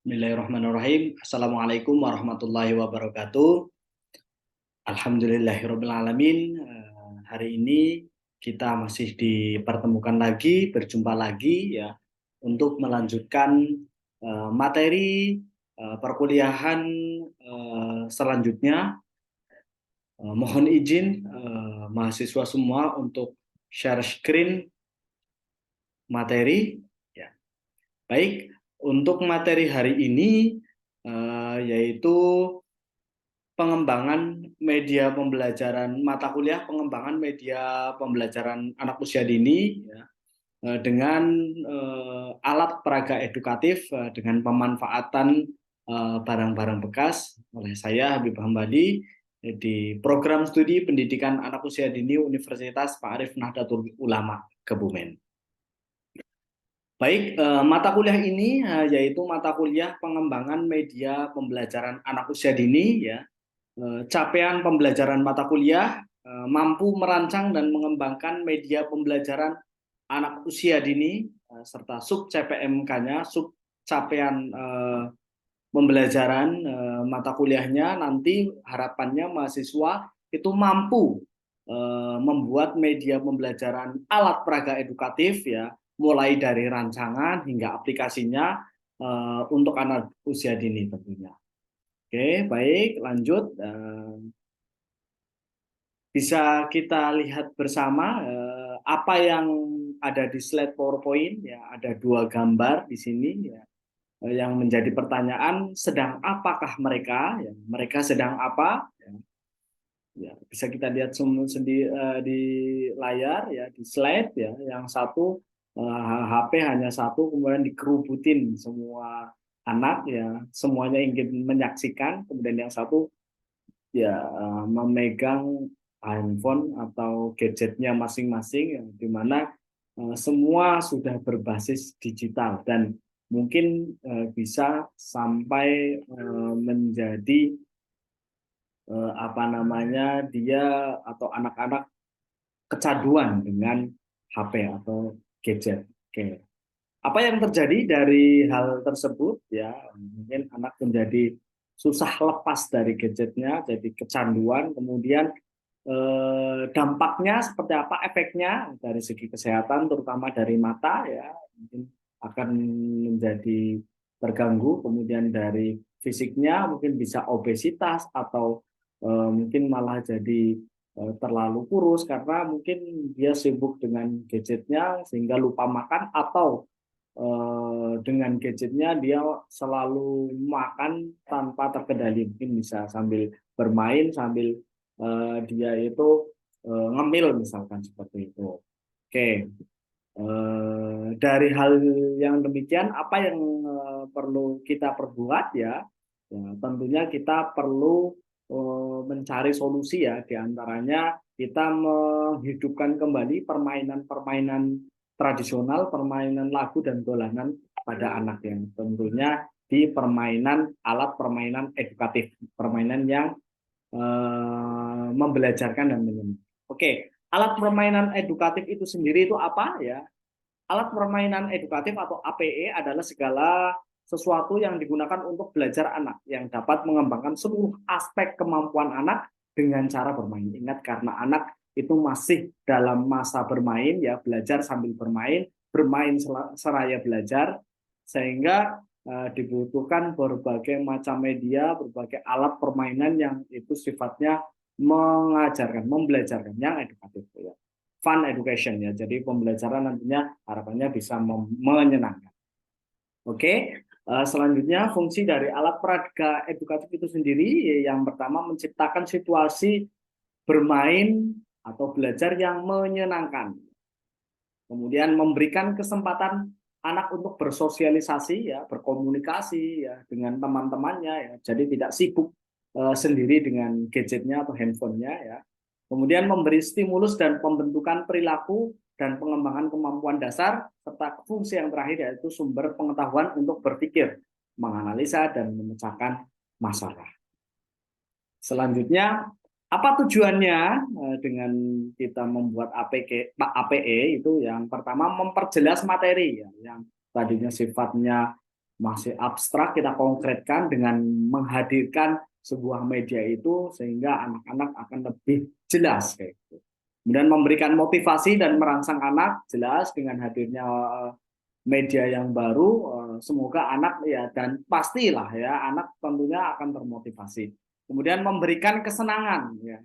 Bismillahirrahmanirrahim. Assalamualaikum warahmatullahi wabarakatuh. Alhamdulillahirabbil alamin. Hari ini kita masih dipertemukan lagi, berjumpa lagi ya untuk melanjutkan materi perkuliahan selanjutnya. Mohon izin mahasiswa semua untuk share screen materi ya. Baik, untuk materi hari ini yaitu pengembangan media pembelajaran mata kuliah, pengembangan media pembelajaran anak usia dini ya, dengan alat peraga edukatif dengan pemanfaatan barang-barang bekas oleh saya Habib Hambali di program studi pendidikan anak usia dini Universitas Ma'arif Nahdlatul Ulama Kebumen. Baik, mata kuliah ini yaitu mata kuliah pengembangan media pembelajaran anak usia dini ya. Capaian pembelajaran mata kuliah mampu merancang dan mengembangkan media pembelajaran anak usia dini serta sub CPMK-nya, sub capaian pembelajaran mata kuliahnya nanti harapannya mahasiswa itu mampu membuat media pembelajaran alat peraga edukatif ya, mulai dari rancangan hingga aplikasinya untuk anak usia dini tentunya. Oke, baik, lanjut. Bisa kita lihat bersama apa yang ada di slide PowerPoint ya, ada dua gambar di sini ya. Yang menjadi pertanyaan, sedang apakah mereka? Ya, mereka sedang apa? Ya, bisa kita lihat di layar ya, di slide ya. Yang satu HP hanya satu, kemudian dikerubutin semua anak ya, semuanya ingin menyaksikan. Kemudian yang satu ya memegang handphone atau gadgetnya masing-masing, ya, di mana semua sudah berbasis digital dan mungkin bisa sampai menjadi apa namanya dia atau anak-anak kecanduan dengan HP atau gadget. Oke. Apa yang terjadi dari hal tersebut ya, mungkin anak menjadi susah lepas dari gadgetnya, jadi kecanduan, kemudian dampaknya seperti apa, efeknya dari segi kesehatan terutama dari mata ya, mungkin akan menjadi terganggu, kemudian dari fisiknya mungkin bisa obesitas atau mungkin malah jadi terlalu kurus karena mungkin dia sibuk dengan gadgetnya sehingga lupa makan, atau dengan gadgetnya dia selalu makan tanpa terkendali, mungkin bisa sambil bermain sambil dia itu ngemil misalkan seperti itu. Oke, dari hal yang demikian apa yang perlu kita perbuat ya? Ya, tentunya kita perlu mencari solusi ya, diantaranya kita menghidupkan kembali permainan-permainan tradisional, permainan lagu dan dolanan pada anak, yang tentunya di permainan alat permainan edukatif, permainan yang membelajarkan dan menyenangkan. Oke, alat permainan edukatif itu sendiri itu apa ya? Alat permainan edukatif atau APE adalah segala sesuatu yang digunakan untuk belajar anak yang dapat mengembangkan seluruh aspek kemampuan anak dengan cara bermain. Ingat, karena anak itu masih dalam masa bermain ya, belajar sambil bermain, bermain seraya belajar, sehingga dibutuhkan berbagai macam media, berbagai alat permainan yang itu sifatnya mengajarkan, membelajarkan, yang edukatif ya. Fun education ya. Jadi pembelajaran nantinya harapannya bisa menyenangkan. Oke, selanjutnya fungsi dari alat peraga edukatif itu sendiri yang pertama menciptakan situasi bermain atau belajar yang menyenangkan. Kemudian memberikan kesempatan anak untuk bersosialisasi ya, berkomunikasi ya dengan teman-temannya ya. Jadi tidak sibuk sendiri dengan gadgetnya atau handphonenya ya. Kemudian memberi stimulus dan pembentukan perilaku dan pengembangan kemampuan dasar, serta fungsi yang terakhir yaitu sumber pengetahuan untuk berpikir, menganalisa dan memecahkan masalah. Selanjutnya, apa tujuannya dengan kita membuat APE itu? Yang pertama memperjelas materi ya, yang tadinya sifatnya masih abstrak, kita konkretkan dengan menghadirkan sebuah media itu sehingga anak-anak akan lebih jelas kayak gitu. Kemudian memberikan motivasi dan merangsang anak jelas dengan hadirnya media yang baru, semoga anak ya, dan pastilah ya anak tentunya akan termotivasi. Kemudian memberikan kesenangan ya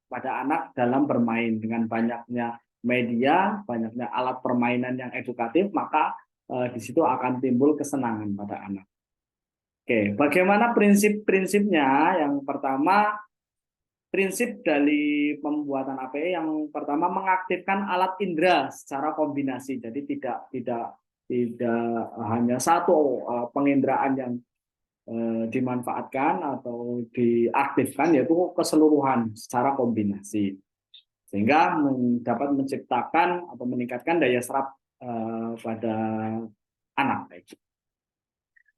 pada anak dalam bermain dengan banyaknya media, banyaknya alat permainan yang edukatif, maka di situ akan timbul kesenangan pada anak. Oke, bagaimana prinsip-prinsipnya? Yang pertama, prinsip dari pembuatan APE yang pertama mengaktifkan alat indera secara kombinasi. Jadi tidak hanya satu penginderaan yang dimanfaatkan atau diaktifkan, yaitu keseluruhan secara kombinasi, sehingga dapat menciptakan atau meningkatkan daya serap pada anak.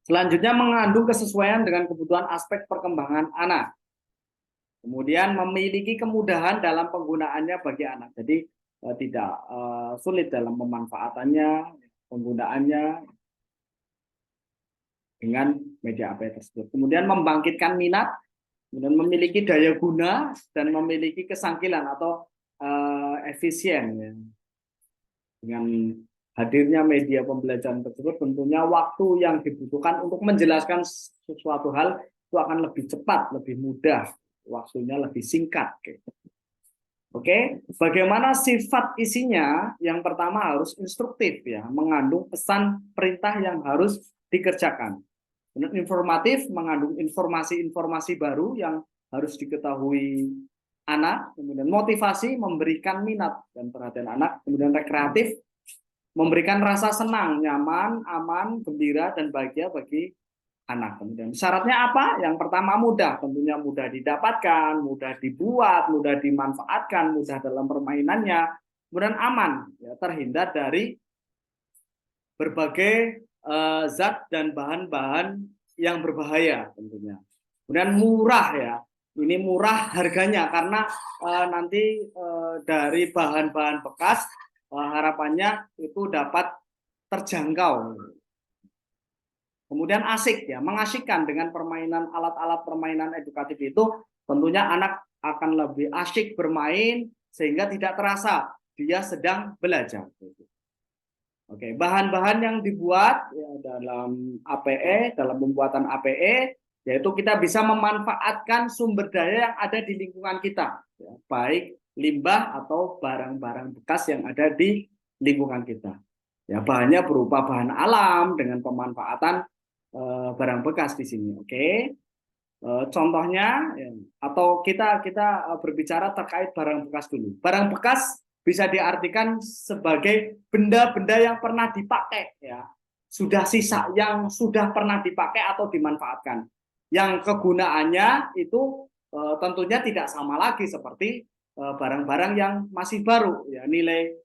Selanjutnya mengandung kesesuaian dengan kebutuhan aspek perkembangan anak. Kemudian memiliki kemudahan dalam penggunaannya bagi anak. Jadi tidak sulit dalam pemanfaatannya, penggunaannya dengan media APE tersebut. Kemudian membangkitkan minat, kemudian memiliki daya guna dan memiliki kesangkilan atau efisien. Ya. Dengan hadirnya media pembelajaran tersebut, tentunya waktu yang dibutuhkan untuk menjelaskan sesuatu hal itu akan lebih cepat, lebih mudah, waktunya lebih singkat. Oke, bagaimana sifat isinya? Yang pertama harus instruktif ya, mengandung pesan perintah yang harus dikerjakan. Informatif, mengandung informasi-informasi baru yang harus diketahui anak. Kemudian motivasi, memberikan minat dan perhatian anak. Kemudian rekreatif, memberikan rasa senang, nyaman, aman, gembira, dan bahagia bagi anak. Kemudian syaratnya apa? Yang pertama mudah, tentunya mudah didapatkan, mudah dibuat, mudah dimanfaatkan, mudah dalam permainannya. Kemudian aman, ya, terhindar dari berbagai zat dan bahan-bahan yang berbahaya tentunya. Kemudian murah ya, ini murah harganya karena nanti dari bahan-bahan bekas harapannya itu dapat terjangkau. Kemudian asik ya, mengasyikkan dengan permainan alat-alat permainan edukatif itu tentunya anak akan lebih asyik bermain sehingga tidak terasa dia sedang belajar. Oke, bahan-bahan yang dibuat ya, dalam APE, dalam pembuatan APE, yaitu kita bisa memanfaatkan sumber daya yang ada di lingkungan kita, ya, baik limbah atau barang-barang bekas yang ada di lingkungan kita. Ya, bahannya berupa bahan alam dengan pemanfaatan barang bekas di sini. Oke, contohnya ya, atau kita berbicara terkait barang bekas dulu. Barang bekas bisa diartikan sebagai benda-benda yang pernah dipakai, ya, sudah sisa yang sudah pernah dipakai atau dimanfaatkan. Yang kegunaannya itu tentunya tidak sama lagi seperti barang-barang yang masih baru, ya, nilai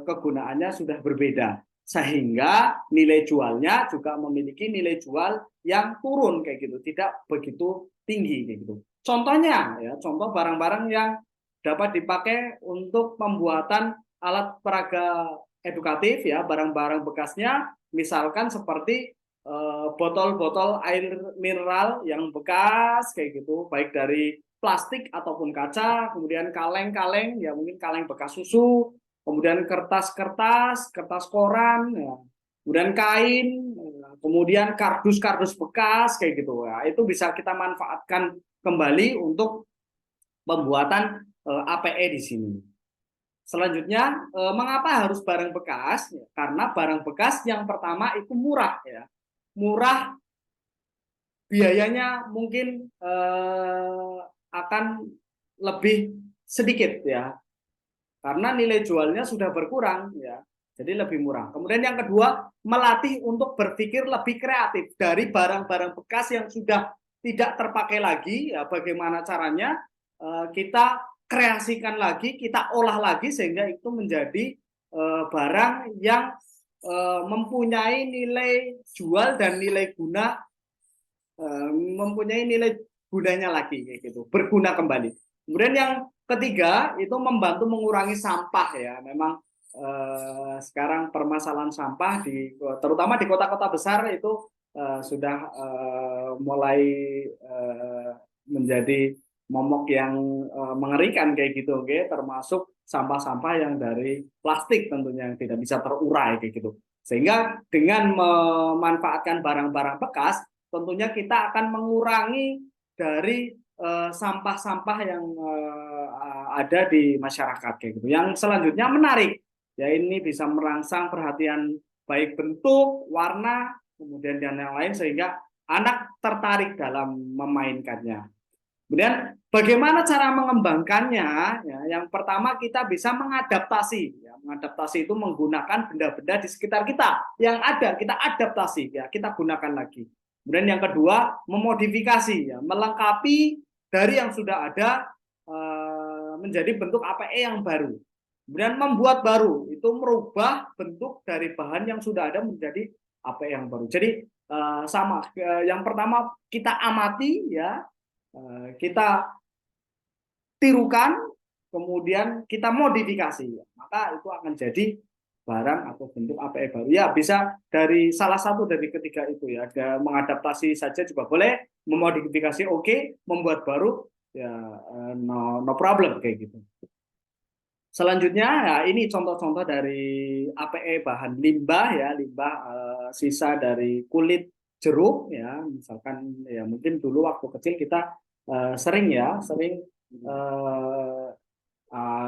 kegunaannya sudah berbeda, sehingga nilai jualnya juga memiliki nilai jual yang turun kayak gitu, tidak begitu tinggi kayak gitu. Contohnya ya, contoh barang-barang yang dapat dipakai untuk pembuatan alat peraga edukatif ya, barang-barang bekasnya misalkan seperti botol-botol air mineral yang bekas kayak gitu, baik dari plastik ataupun kaca, kemudian kaleng-kaleng ya, mungkin kaleng bekas susu, kemudian kertas-kertas, kertas koran, ya, kemudian kain, kemudian kardus-kardus bekas kayak gitu ya, itu bisa kita manfaatkan kembali untuk pembuatan APE di sini. Selanjutnya, mengapa harus barang bekas? Karena barang bekas yang pertama itu murah ya, murah, biayanya mungkin akan lebih sedikit ya, karena nilai jualnya sudah berkurang ya, jadi lebih murah. Kemudian yang kedua, melatih untuk berpikir lebih kreatif dari barang-barang bekas yang sudah tidak terpakai lagi ya, bagaimana caranya kita kreasikan lagi, kita olah lagi sehingga itu menjadi barang yang mempunyai nilai jual dan nilai guna, mempunyai nilai gunanya lagi kayak gitu, berguna kembali. Kemudian yang ketiga itu membantu mengurangi sampah ya. Memang sekarang permasalahan sampah terutama di kota-kota besar itu mulai menjadi momok yang mengerikan kayak gitu, oke, termasuk sampah-sampah yang dari plastik tentunya yang tidak bisa terurai kayak gitu. Sehingga dengan memanfaatkan barang-barang bekas, tentunya kita akan mengurangi dari sampah-sampah yang ada di masyarakat kayak gitu. Yang selanjutnya menarik, ya ini bisa merangsang perhatian baik bentuk, warna, kemudian dan yang lain sehingga anak tertarik dalam memainkannya. Kemudian bagaimana cara mengembangkannya? Ya, yang pertama kita bisa mengadaptasi. Ya, mengadaptasi itu menggunakan benda-benda di sekitar kita yang ada, kita adaptasi, ya, kita gunakan lagi. Kemudian yang kedua memodifikasi, ya, melengkapi dari yang sudah ada menjadi bentuk APE yang baru. Kemudian membuat baru itu merubah bentuk dari bahan yang sudah ada menjadi APE yang baru. Jadi sama. Yang pertama kita amati, ya, kita tirukan, kemudian kita modifikasi, maka itu akan jadi barang atau bentuk APE baru. Ya, bisa dari salah satu dari ketiga itu, ya. Ada mengadaptasi saja juga boleh, memodifikasi oke, membuat baru ya no problem kayak gitu. Selanjutnya ya ini contoh-contoh dari APE bahan limbah, ya, limbah sisa dari kulit jeruk, ya, misalkan ya mungkin dulu waktu kecil kita sering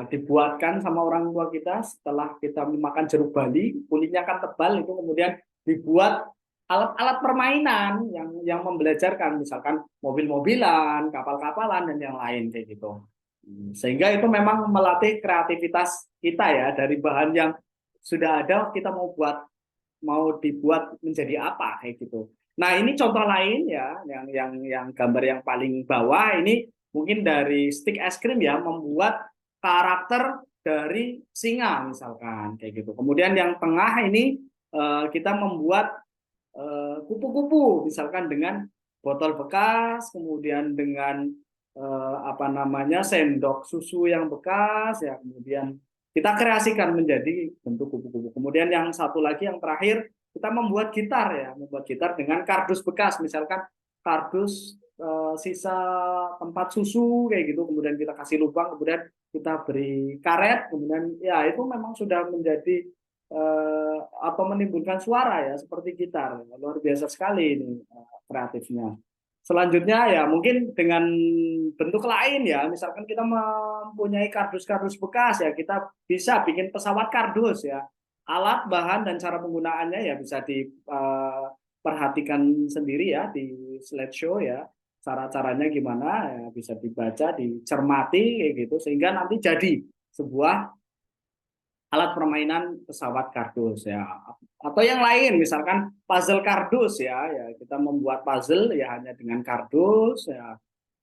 dibuatkan sama orang tua kita setelah kita memakan jeruk Bali, kulitnya kan tebal itu, kemudian dibuat alat-alat permainan yang membelajarkan, misalkan mobil-mobilan, kapal-kapalan dan yang lain kayak gitu. Sehingga itu memang melatih kreativitas kita, ya, dari bahan yang sudah ada kita mau dibuat menjadi apa kayak gitu. Nah, ini contoh lain, ya, yang gambar yang paling bawah ini mungkin dari stick es krim, ya, membuat karakter dari singa misalkan kayak gitu. Kemudian yang tengah ini kita membuat kupu-kupu misalkan dengan botol bekas, kemudian dengan apa namanya sendok susu yang bekas, ya, kemudian kita kreasikan menjadi bentuk kupu-kupu. Kemudian yang satu lagi yang terakhir kita membuat gitar, ya, membuat gitar dengan kardus bekas, misalkan kardus sisa tempat susu kayak gitu, kemudian kita kasih lubang, kemudian kita beri karet, kemudian ya itu memang sudah menjadi atau menimbulkan suara, ya, seperti gitar. Luar biasa sekali ini kreatifnya. Selanjutnya ya mungkin dengan bentuk lain, ya, misalkan kita mempunyai kardus-kardus bekas, ya, kita bisa bikin pesawat kardus, ya. Alat, bahan dan cara penggunaannya ya bisa diperhatikan sendiri, ya, di slideshow, ya. Cara-caranya gimana, ya, bisa dibaca, dicermati kayak gitu sehingga nanti jadi sebuah alat permainan pesawat kardus, ya, atau yang lain misalkan puzzle kardus, ya, ya kita membuat puzzle ya hanya dengan kardus, ya,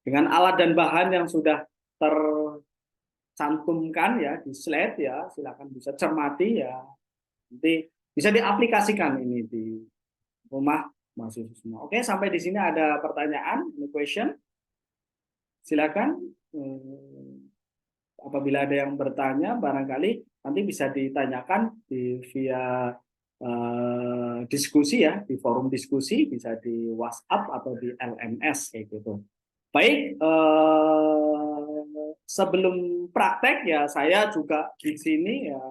dengan alat dan bahan yang sudah tercantumkan, ya, di slide, ya, silakan bisa cermati, ya, nanti bisa diaplikasikan ini di rumah mahasiswa semua. Oke, sampai di sini ada pertanyaan, any question, silakan. Apabila ada yang bertanya, barangkali nanti bisa ditanyakan via diskusi, ya, di forum diskusi, bisa di WhatsApp atau di LMS kayak gitu. Baik, sebelum praktek, ya, saya juga di sini, ya,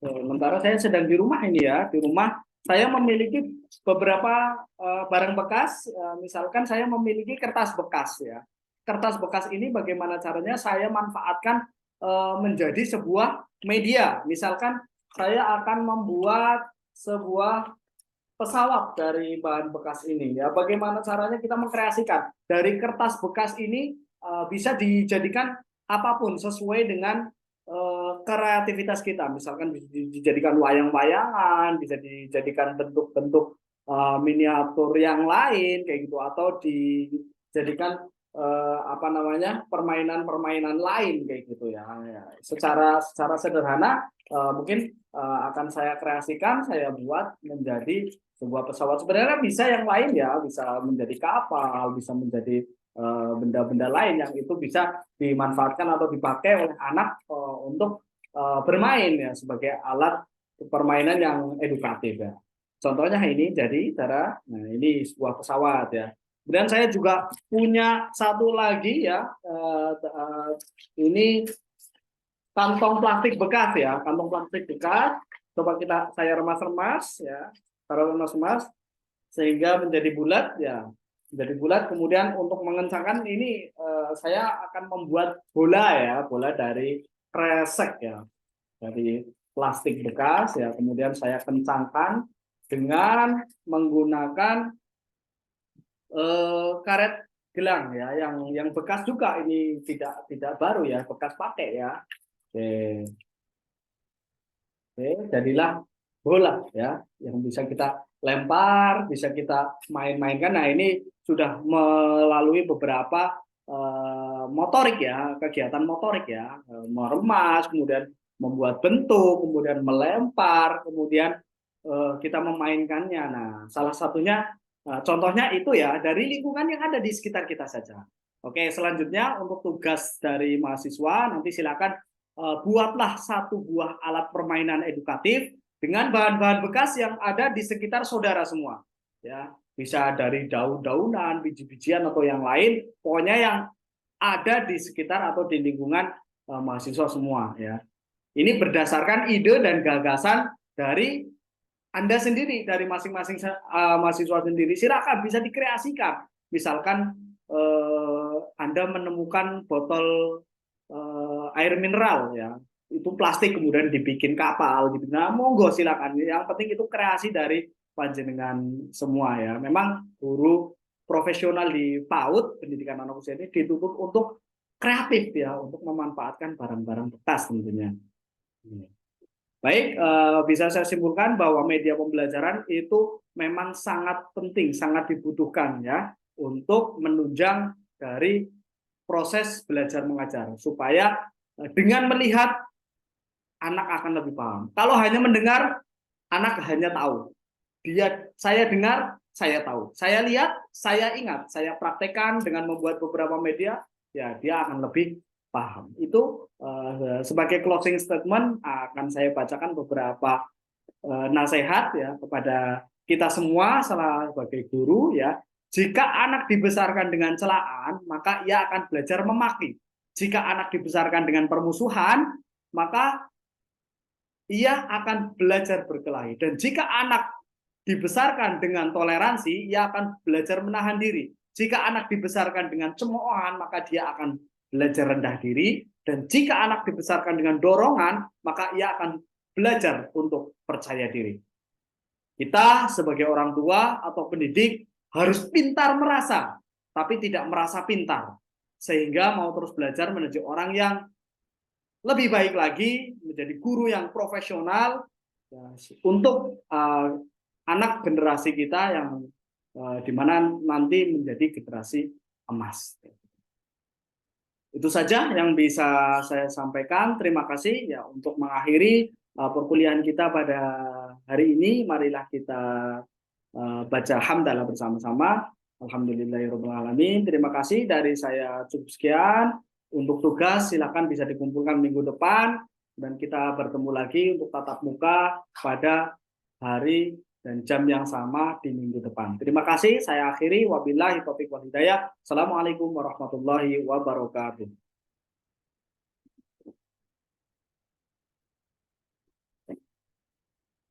sementara saya sedang di rumah ini, ya, di rumah saya memiliki beberapa barang bekas, misalkan saya memiliki kertas bekas, ya. Kertas bekas ini bagaimana caranya saya manfaatkan menjadi sebuah media. Misalkan saya akan membuat sebuah pesawat dari bahan bekas ini, ya. Bagaimana caranya kita mengkreasikan dari kertas bekas ini bisa dijadikan apapun sesuai dengan kreativitas kita. Misalkan dijadikan wayang-wayangan, bisa dijadikan bentuk-bentuk miniatur yang lain kayak gitu, atau dijadikan apa namanya permainan-permainan lain kayak gitu, ya. Ya. Secara sederhana mungkin akan saya kreasikan, saya buat menjadi sebuah pesawat. Sebenarnya bisa yang lain, ya, bisa menjadi kapal, bisa menjadi benda-benda lain yang itu bisa dimanfaatkan atau dipakai oleh anak untuk bermain, ya, sebagai alat permainan yang edukatif, ya. Contohnya ini jadi cara, nah ini sebuah pesawat ya. Kemudian saya juga punya satu lagi ya, ini kantong plastik bekas ya, kantong plastik bekas. Coba saya remas-remas ya, taruh remas-remas sehingga menjadi bulat ya, menjadi bulat. Kemudian untuk mengencangkan ini saya akan membuat bola ya, bola dari kresek ya, dari plastik bekas ya. Kemudian saya kencangkan dengan menggunakan karet gelang ya, yang bekas juga, ini tidak baru ya, bekas pakai ya. Oke. Oke, jadilah bola ya, yang bisa kita lempar, bisa kita main-mainkan. Nah, ini sudah melalui beberapa motorik ya, kegiatan motorik ya, meremas, kemudian membuat bentuk, kemudian melempar, kemudian kita memainkannya. Nah, salah satunya contohnya itu ya dari lingkungan yang ada di sekitar kita saja. Oke, selanjutnya untuk tugas dari mahasiswa nanti silakan buatlah satu buah alat permainan edukatif dengan bahan-bahan bekas yang ada di sekitar saudara semua. Ya, bisa dari daun-daunan, biji-bijian atau yang lain, pokoknya yang ada di sekitar atau di lingkungan mahasiswa semua. Ya, ini berdasarkan ide dan gagasan dari Anda sendiri, dari masing-masing mahasiswa sendiri. Silakan bisa dikreasikan. Misalkan Anda menemukan botol air mineral ya, itu plastik kemudian dibikin kapal gitu. Nah, monggo silakan. Yang penting itu kreasi dari panjenengan semua ya. Memang guru profesional di PAUD pendidikan anak usia ini dituntut untuk kreatif ya, untuk memanfaatkan barang-barang bekas tentunya. Baik, bisa saya simpulkan bahwa media pembelajaran itu memang sangat penting, sangat dibutuhkan ya untuk menunjang dari proses belajar mengajar, supaya dengan melihat anak akan lebih paham. Kalau hanya mendengar, anak hanya tahu. Saya dengar, saya tahu. Saya lihat, saya ingat. Saya praktekkan dengan membuat beberapa media, ya dia akan lebih paham. Itu sebagai closing statement akan saya bacakan beberapa nasihat ya kepada kita semua sebagai guru ya. Jika anak dibesarkan dengan celaan, maka ia akan belajar memaki. Jika anak dibesarkan dengan permusuhan, maka ia akan belajar berkelahi. Dan jika anak dibesarkan dengan toleransi, ia akan belajar menahan diri. Jika anak dibesarkan dengan cemoohan, maka dia akan belajar rendah diri. Dan jika anak dibesarkan dengan dorongan, maka ia akan belajar untuk percaya diri. Kita sebagai orang tua atau pendidik harus pintar merasa, tapi tidak merasa pintar. Sehingga mau terus belajar menjadi orang yang lebih baik lagi, menjadi guru yang profesional ya, untuk anak generasi kita yang di mana nanti menjadi generasi emas. Itu saja yang bisa saya sampaikan. Terima kasih ya untuk mengakhiri perkuliahan kita pada hari ini. Marilah kita baca hamdalah bersama-sama. Alhamdulillahirrahmanirrahim. Terima kasih dari saya cukup sekian. Untuk tugas silakan bisa dikumpulkan minggu depan dan kita bertemu lagi untuk tatap muka pada hari dan jam yang sama di minggu depan. Terima kasih. Saya akhiri. Wabillahi taufiq wal hidayah. Assalamualaikum warahmatullahi wabarakatuh.